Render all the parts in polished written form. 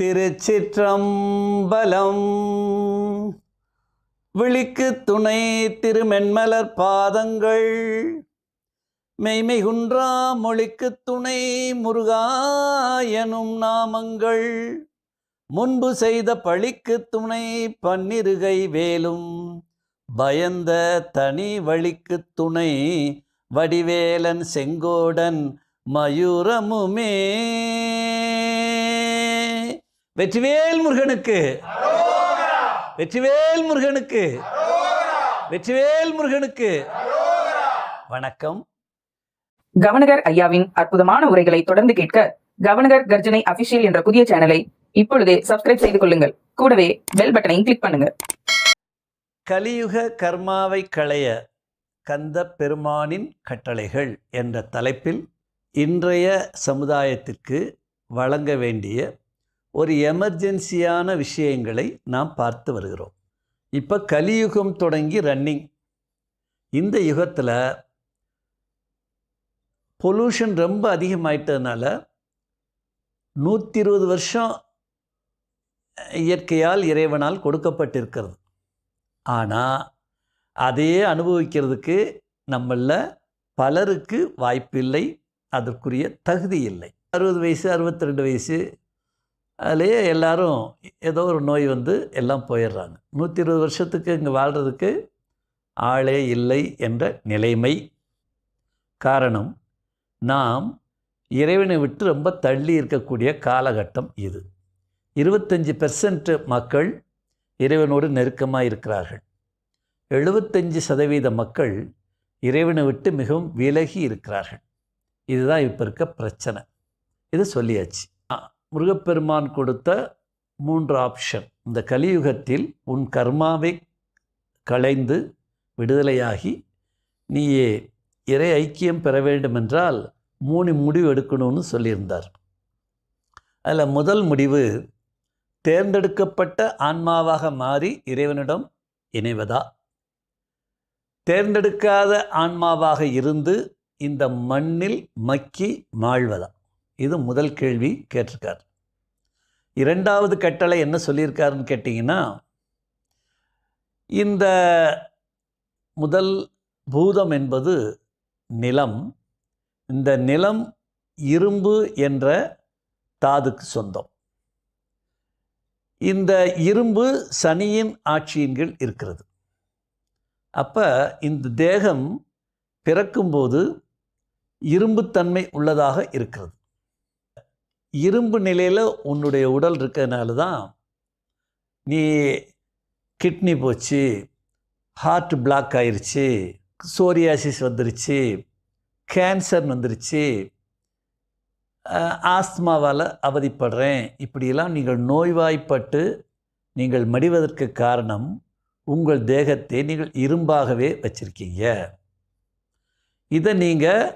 திருச்சிற்றம்பலம். விழிக்கு துணை திருமென்மலர் பாதங்கள், மெய்மை குன்றா மொழிக்கு துணை முருகாயனும் நாமங்கள், முன்பு செய்த பழிக்கு துணை பன்னிருகை வேலும், பயந்த தனி வழிக்கு துணை வடிவேலன் செங்கோடன் மயூரமுமே. வெற்றிவேல் முருகனுக்கு, வெற்றிவேல் முருகனுக்கு, வெற்றிவேல் முருகனுக்கு வணக்கம். கவர்னர் ஐயாவின் அற்புதமான உரைகளை தொடர்ந்து கேட்க கவர்னர் கர்ஜனை அபிஷியல் என்ற புதிய சேனலை இப்பொழுதே சப்ஸ்கிரைப் செய்து கொள்ளுங்கள். கூடவே பெல் பட்டனையும் கிளிக் பண்ணுங்க. கலியுக கர்மாவை களைய கந்த பெருமானின் கட்டளைகள் என்ற தலைப்பில் இன்றைய சமுதாயத்திற்கு வழங்க வேண்டிய ஒரு எமர்ஜென்சியான விஷயங்களை நாம் பார்த்து வருகிறோம். இப்போ கலியுகம் தொடங்கி ரன்னிங். இந்த யுகத்தில் பொல்யூஷன் ரொம்ப அதிகமாயிட்டதுனால 120 வருஷம் இயற்கையால் இறைவனால் கொடுக்கப்பட்டிருக்கிறது. ஆனால் அதையே அனுபவிக்கிறதுக்கு நம்மள பலருக்கு வாய்ப்பில்லை, அதற்குரிய தகுதி இல்லை. 60 வயசு 62 வயசு அதிலேயே எல்லாரும் ஏதோ ஒரு நோய் வந்து எல்லாம் போயிடுறாங்க. 120 வருஷத்துக்கு இங்கே வாழ்கிறதுக்கு ஆளே இல்லை என்ற நிலைமை. காரணம், நாம் இறைவனை விட்டு ரொம்ப தள்ளி இருக்கக்கூடிய காலகட்டம் இது. 25% மக்கள் இறைவனோடு நெருக்கமாக இருக்கிறார்கள். 75% மக்கள் இறைவனை விட்டு மிகவும் விலகி இருக்கிறார்கள். இதுதான் இப்போ இருக்க பிரச்சனை. இது சொல்லியாச்சு. முருகப்பெருமான் கொடுத்த 3 ஆப்ஷன். இந்த கலியுகத்தில் உன் கர்மாவை களைந்து விடுதலையாகி நீயே இறை ஐக்கியம் பெற வேண்டுமென்றால் 3 முடிவு எடுக்கணும்னு சொல்லியிருந்தார். அதில் முதல் முடிவு, தேர்ந்தெடுக்கப்பட்ட ஆன்மாவாக மாறி இறைவனிடம் இணைவதா, தேர்ந்தெடுக்காத ஆன்மாவாக இருந்து இந்த மண்ணில் மக்கி மாழ்வதா? இது முதல் கேள்வி கேட்டிருக்கார். 2வது கட்டளை என்ன சொல்லியிருக்காருன்னு கேட்டிங்கன்னா, இந்த முதல் பூதம் என்பது நிலம். இந்த நிலம் இரும்பு என்ற தாதுக்கு சொந்தம். இந்த இரும்பு சனியின் ஆட்சியின் கீழ் இருக்கிறது. அப்போ இந்த தேகம் பிறக்கும்போது இரும்புத்தன்மை உள்ளதாக இருக்கிறது. இரும்பு நிலையில் உன்னுடைய உடல் இருக்கிறதுனால தான் நீ கிட்னி போச்சு, ஹார்ட் பிளாக் ஆயிடுச்சு, சோரியாசிஸ் வந்துருச்சு, கேன்சர் வந்துருச்சு, ஆஸ்துமாவால் அவதிப்படுறேன், இப்படியெல்லாம் நீங்கள் நோய்வாய்ப்பட்டு நீங்கள் மடிவதற்கு காரணம் உங்கள் தேகத்தை நீங்கள் இரும்பாகவே வச்சுருக்கீங்க. இதை நீங்கள்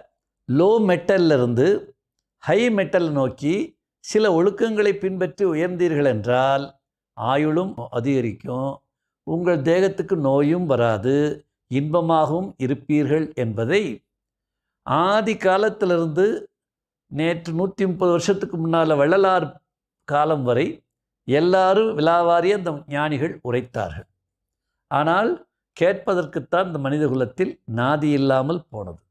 லோ மெட்டல்லிருந்து ஹை மெட்டல் நோக்கி சில ஒழுக்கங்களை பின்பற்றி உயர்ந்தீர்கள் என்றால் ஆயுளும் அதிகரிக்கும், உங்கள் தேகத்துக்கு நோயும் வராது, இன்பமாகவும் இருப்பீர்கள் என்பதை ஆதி காலத்திலிருந்து நேற்று 130 வருஷத்துக்கு முன்னால் வள்ளலார் காலம் வரை எல்லாரும் விலாவாரிய அந்த ஞானிகள் உரைத்தார்கள். ஆனால் கேட்பதற்குத்தான் இந்த மனித குலத்தில் நாதி இல்லாமல் போனது.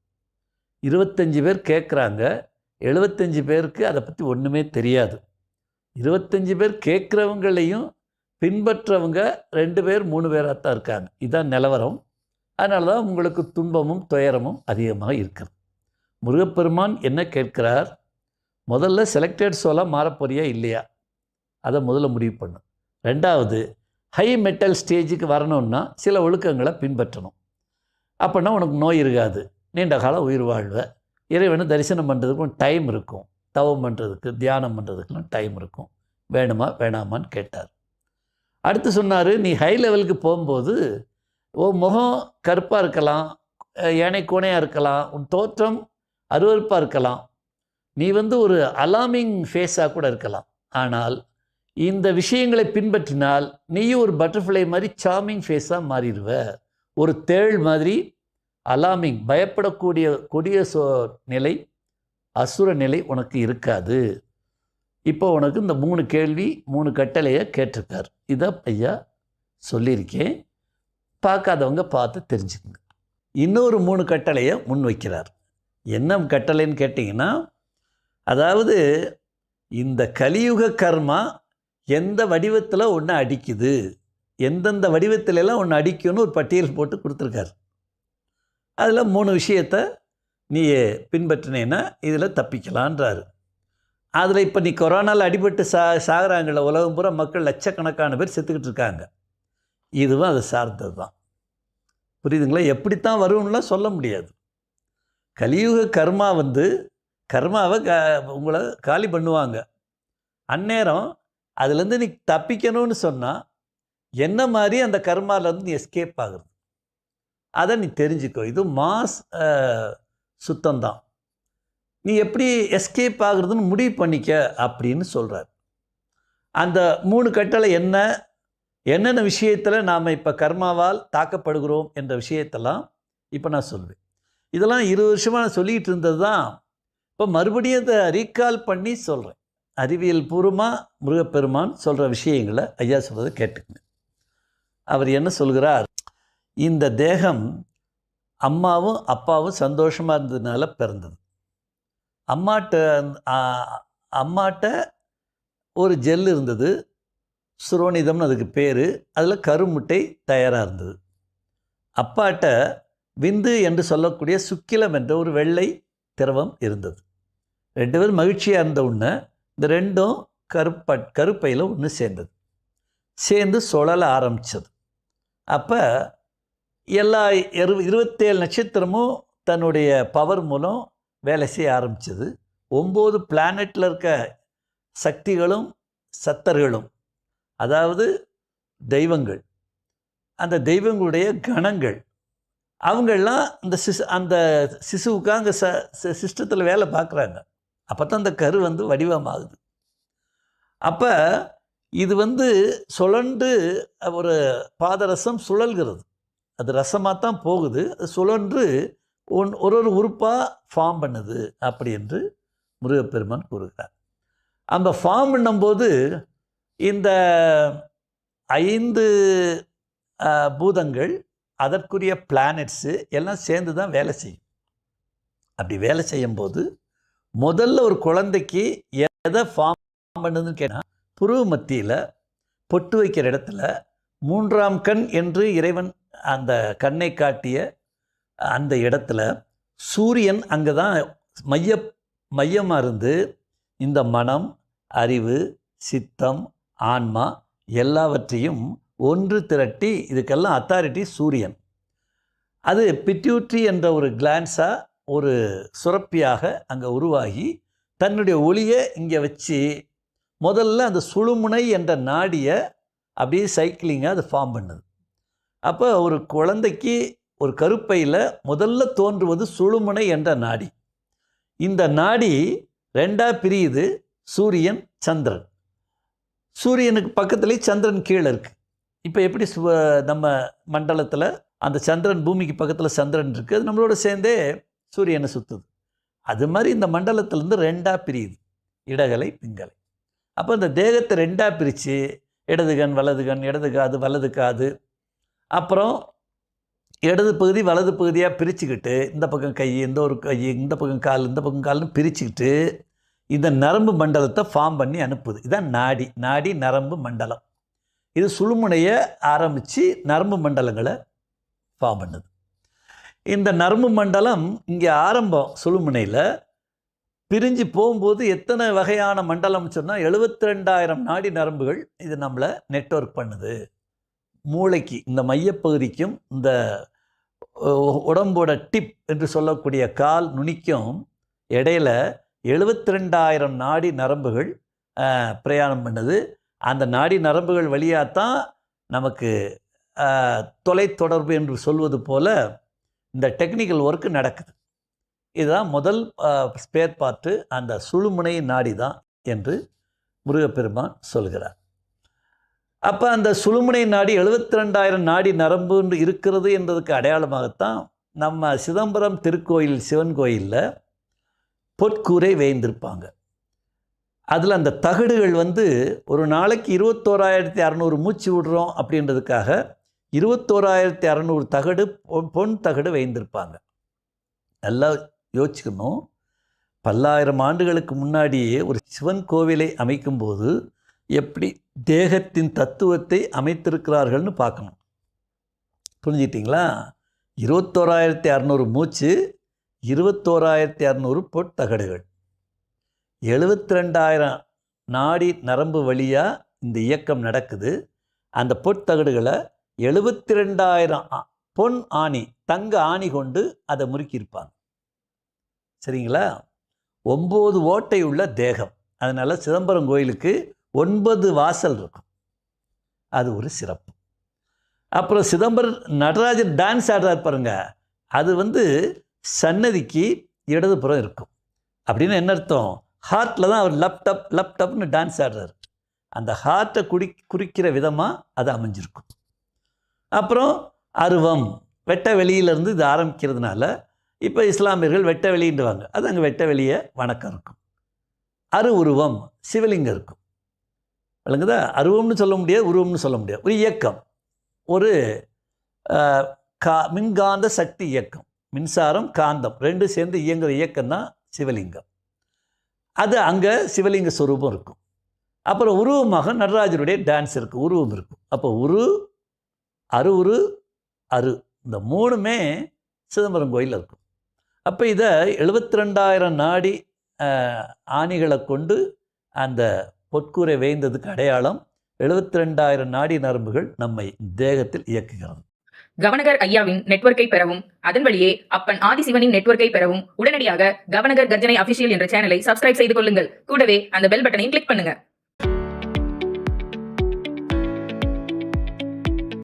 25 பேர் கேட்குறாங்க, 75 பேருக்கு அதை பற்றி ஒன்றுமே தெரியாது. 25 பேர் கேட்குறவங்களையும் பின்பற்றவங்க 2 பேர் 3 பேராக தான் இருக்காங்க. இதுதான் நிலவரம். அதனால தான் உங்களுக்கு துன்பமும் துயரமும் அதிகமாக இருக்கிறது. முருகப்பெருமான் என்ன கேட்கிறார்? முதல்ல செலக்டட் சோலாக மாறப்போறியா இல்லையா, அதை முதல்ல முடிவு பண்ணு. 2வது, ஹை மெட்டல் ஸ்டேஜுக்கு வரணுன்னா சில ஒழுக்கங்களை பின்பற்றணும். அப்படின்னா உனக்கு நோய் இருக்காது, நீண்ட காலம் உயிர் வாழ்வ, இறைவனை தரிசனம் பண்ணுறதுக்கும் டைம் இருக்கும், தவம் பண்ணுறதுக்கு தியானம் பண்ணுறதுக்குலாம் டைம் இருக்கும். வேணுமா வேணாமான்னு கேட்டார். அடுத்து சொன்னார், நீ ஹை லெவலுக்கு போகும்போது உன் முகம் கருப்பாக இருக்கலாம், ஏனை கோணையாக இருக்கலாம், உன் தோற்றம் அருவருப்பாக இருக்கலாம், நீ வந்து ஒரு அலார்மிங் ஃபேஸாக கூட இருக்கலாம். ஆனால் இந்த விஷயங்களை பின்பற்றினால் நீயும் ஒரு பட்டர்ஃப்ளை மாதிரி சார்மிங் ஃபேஸாக மாறிடுவ. ஒரு தேள் மாதிரி அலார்மிங் பயப்படக்கூடிய கொடிய நிலை, அசுர நிலை உனக்கு இருக்காது. இப்போ உனக்கு இந்த 3 கேள்வி 3 கட்டளையை கேட்டிருக்கார். இதை ஐயா சொல்லியிருக்கேன், பார்க்காதவங்க பார்த்து தெரிஞ்சுக்கங்க. இன்னொரு 3 கட்டளையை முன் வைக்கிறார். என்ன கட்டளைன்னு கேட்டிங்கன்னா, அதாவது இந்த கலியுக கர்மா எந்த வடிவத்தில் ஒன்று அடிக்குது, எந்தெந்த வடிவத்திலெல்லாம் ஒன்று அடிக்கும்னு ஒரு பட்டியல் போட்டு கொடுத்துருக்காரு. அதில் 3 விஷயத்தை நீ பின்பற்றினேன்னா இதில் தப்பிக்கலான்றாரு. அதில் இப்போ நீ கொரோனாவில் அடிபட்டு சாகிறாங்கள, உலகம் பூரா மக்கள் லட்சக்கணக்கான பேர் செத்துக்கிட்டு இருக்காங்க. இதுவும் அதை சார்ந்தது தான். புரியுதுங்களா? எப்படித்தான் வரும்னுலாம் சொல்ல முடியாது. கலியுக கர்மா கர்மாவை உங்களை காலி பண்ணுவாங்க. அந்நேரம் அதுலேருந்து நீ தப்பிக்கணும்னு சொன்னால் என்ன மாதிரி அந்த கர்மாவிலேருந்து நீ எஸ்கேப் ஆகுறது, அதை நீ தெரிஞ்சுக்கோ. இது மாஸ் சுத்தம்தான். நீ எப்படி எஸ்கேப் ஆகுறதுன்னு முடிவு பண்ணிக்க அப்படின்னு சொல்கிறார். அந்த 3 கட்டளை என்னென்ன விஷயத்தில் நாம் இப்போ கர்மாவால் தாக்கப்படுகிறோம் என்ற விஷயத்தெல்லாம் இப்போ நான் சொல்வேன். இதெல்லாம் 20 வருஷமாக நான் சொல்லிகிட்டு இருந்தது தான். இப்போ மறுபடியும் அதை ரீகால் பண்ணி சொல்கிறேன். அறிவியல் பூர்வமாக முருகப்பெருமான் சொல்கிற விஷயங்களை ஐயா சொல்கிறத கேட்டுக்குங்க. அவர் என்ன சொல்கிறார், இந்த தேகம் அம்மாவும் அப்பாவும் சந்தோஷமாக இருந்ததுனால பிறந்தது. அம்மாட்ட ஒரு ஜெல் இருந்தது, சுரோனிதம்னு அதுக்கு பேர். அதில் கருமுட்டை தயாராக இருந்தது. அப்பாட்ட விந்து என்று சொல்லக்கூடிய சுக்கிலம் என்ற ஒரு வெள்ளை திரவம் இருந்தது. 2 பேரும் மகிழ்ச்சியாக இருந்த உடனே இந்த 2ம் கருப்பையில் ஒன்று சேர்ந்து சுழல ஆரம்பித்தது. அப்போ எல்லா 27 நட்சத்திரமும் தன்னுடைய பவர் மூலம் வேலை செய்ய ஆரம்பித்தது. 9 பிளானட்டில் இருக்க சக்திகளும் சத்தர்களும், அதாவது தெய்வங்கள், அந்த தெய்வங்களுடைய கணங்கள், அவங்கெல்லாம் அந்த சிசுவுக்கு அங்கே சிஸ்டத்தில் வேலை பார்க்குறாங்க. அப்போ தான் அந்த கரு வடிவமாகுது. அப்போ இது சுழன்று ஒரு பாதரசம் சுழல்கிறது. அது ரசமாக தான் போகுது. அது சுழன்று ஒரு உறுப்பாக ஃபார்ம் பண்ணுது அப்படி என்று முருகப்பெருமான் கூறுகிறார். அந்த ஃபார்ம் பண்ணும்போது இந்த 5 பூதங்கள், அதற்குரிய பிளானட்ஸு எல்லாம் சேர்ந்து தான் வேலை செய்யும். அப்படி வேலை செய்யும்போது முதல்ல ஒரு குழந்தைக்கு எதை ஃபார்ம் பண்ணுதுன்னு கேட்டால், புருவ மத்தியில் பொட்டு வைக்கிற இடத்துல 3ஆம் கண் என்று இறைவன் அந்த கண்ணை காட்டிய அந்த இடத்துல சூரியன் அங்கே தான் மையமாக இருந்து இந்த மனம், அறிவு, சித்தம், ஆன்மா எல்லாவற்றையும் ஒன்று திரட்டி இதுக்கெல்லாம் அத்தாரிட்டி சூரியன். அது பிட்யூட்ரி என்ற ஒரு கிளான்ஸாக, ஒரு சுரப்பியாக அங்கே உருவாகி தன்னுடைய ஒளியை இங்கே வச்சு முதல்ல அந்த சுழுமுனை என்ற நாடியை அப்படியே சைக்கிளிங்காக அது ஃபார்ம் பண்ணுது. அப்போ ஒரு குழந்தைக்கு ஒரு கருப்பையில் முதல்ல தோன்றுவது சுழுமுனை என்ற நாடி. இந்த நாடி 2ஆக பிரியுது, சூரியன், சந்திரன். சூரியனுக்கு பக்கத்துலேயே சந்திரன் கீழே இருக்குது. இப்போ எப்படி நம்ம மண்டலத்தில் அந்த சந்திரன், பூமிக்கு பக்கத்தில் சந்திரன் இருக்குது, அது நம்மளோட சேர்ந்தே சூரியனை சுற்றுது. அது மாதிரி இந்த மண்டலத்திலேருந்து 2ஆக பிரியுது, இடகலை, பிங்கலை. அப்போ இந்த தேகத்தை 2ஆக பிரித்து இடது கண், வலது கண், இடது காது, வலது காது, அப்புறம் இடது பகுதி வலது பகுதியாக பிரிச்சுக்கிட்டு இந்த பக்கம் கை, இந்த ஒரு கை, இந்த பக்கம் கால், இந்த பக்கம் கால்னு பிரிச்சுக்கிட்டு இந்த நரம்பு மண்டலத்தை ஃபார்ம் பண்ணி அனுப்புது. இதுதான் நாடி நரம்பு மண்டலம். இது சுழுமுனையை ஆரம்பித்து நரம்பு மண்டலங்களை ஃபார்ம் பண்ணுது. இந்த நரம்பு மண்டலம் இங்கே ஆரம்பம் சுழுமுனையில், பிரிஞ்சு போகும்போது எத்தனை வகையான மண்டலம் சொன்னால் 72,000 நாடி நரம்புகள் இது நம்மளை நெட்வொர்க் பண்ணுது. மூளைக்கு, இந்த மையப்பகுதிக்கும் இந்த உடம்போட டிப் என்று சொல்லக்கூடிய கால் நுனிக்கும் இடையில 72,000 நாடி நரம்புகள் பிரயாணம் பண்ணுது. அந்த நாடி நரம்புகள் வழியாக தான் நமக்கு தொலைத்தொடர்பு என்று சொல்வது போல் இந்த டெக்னிக்கல் ஒர்க்கு நடக்குது. இதுதான் முதல் ஸ்பேர் பார்ட்டு, அந்த சுழுமுனை நாடி தான் என்று முருகப்பெருமான் சொல்கிறார். அப்போ அந்த சுழுமுனை நாடி 72,000 நாடி நரம்பு இருக்கிறது என்பதுக்கு அடையாளமாகத்தான் நம்ம சிதம்பரம் திருக்கோயில் சிவன் கோயிலில் பொற்கூரை வேய்ந்திருப்பாங்க. அதில் அந்த தகடுகள் வந்து ஒரு நாளைக்கு 21,600 மூச்சு விடுறோம் அப்படின்றதுக்காக 21,600 தகடு பொன் தகடு வைந்திருப்பாங்க. நல்லா யோசிக்கணும். பல்லாயிரம் ஆண்டுகளுக்கு முன்னாடியே ஒரு சிவன் கோவிலை அமைக்கும்போது எப்படி தேகத்தின் தத்துவத்தை அமைத்திருக்கிறார்கள்னு பார்க்கணும். புரிஞ்சிட்டிங்களா? 21,600 மூச்சு, 21,600 பொற்தகடுகள், 72,000 நாடி நரம்பு வழியாக இந்த இயக்கம் நடக்குது. அந்த பொற்தகடுகளை 72,000 பொன் ஆணி, தங்க ஆணி கொண்டு அதை முறுக்கியிருப்பாங்க. சரிங்களா? 9 ஓட்டை உள்ள தேகம். அதனால் சிதம்பரம் கோயிலுக்கு 9 வாசல் இருக்கும். அது ஒரு சிறப்பு. அப்புறம் சிதம்பரம் நடராஜர் டான்ஸ் ஆடுறார் பாருங்க, அது வந்து சன்னதிக்கு இடதுபுறம் இருக்கும். அப்படின்னு என்ன அர்த்தம்? ஹார்ட்டில் தான் அவர் லப்டப்னு டான்ஸ் ஆடுறார். அந்த ஹார்ட்டை குறிக்கிற விதமாக அது அமைஞ்சிருக்கும். அப்புறம் அருவம், வெட்ட வெளியிலேருந்து இது ஆரம்பிக்கிறதுனால இப்போ இஸ்லாமியர்கள் வெட்ட வெளின்றுவாங்க. அது அங்கே வெட்ட வெளியே வணக்கம் இருக்கும். உருவம், சிவலிங்கம் இருக்கும். விளங்குதா? அருவம்னு சொல்ல முடியாது, உருவம்னு சொல்ல முடியாது. ஒரு இயக்கம், ஒரு மின்காந்த சக்தி இயக்கம், மின்சாரம் காந்தம் ரெண்டும் சேர்ந்து இயங்குகிற இயக்கம் தான் சிவலிங்கம். அது அங்கே சிவலிங்க ஸ்வரூபம் இருக்கும். அப்புறம் உருவமாக நடராஜருடைய டான்ஸ் இருக்குது, உருவம் இருக்கும். அப்போ அரு இந்த மூணுமே சிதம்பரம் கோயிலில் இருக்கும். அப்போ இதை 72,000 நாடி ஆணிகளை கொண்டு அந்த பொற்கூரை வேய்ந்ததுக்கு அடையாளம் 72,000 நாடி நரம்புகள் நம்மை தேகத்தில் இயக்குகிறது. கவனகர் ஐயாவின் நெட்வொர்க்கை பெறவும், அதன் வழியே அப்பன் ஆதிசிவனின் நெட்வொர்க்கை பெறவும் உடனடியாக கவனகர் கர்ஜனை அபிஷியல் என்ற சேனலை சப்ஸ்கிரைப் செய்து கொள்ளுங்கள். கூடவே அந்த பெல் பட்டனையும் கிளிக் பண்ணுங்க.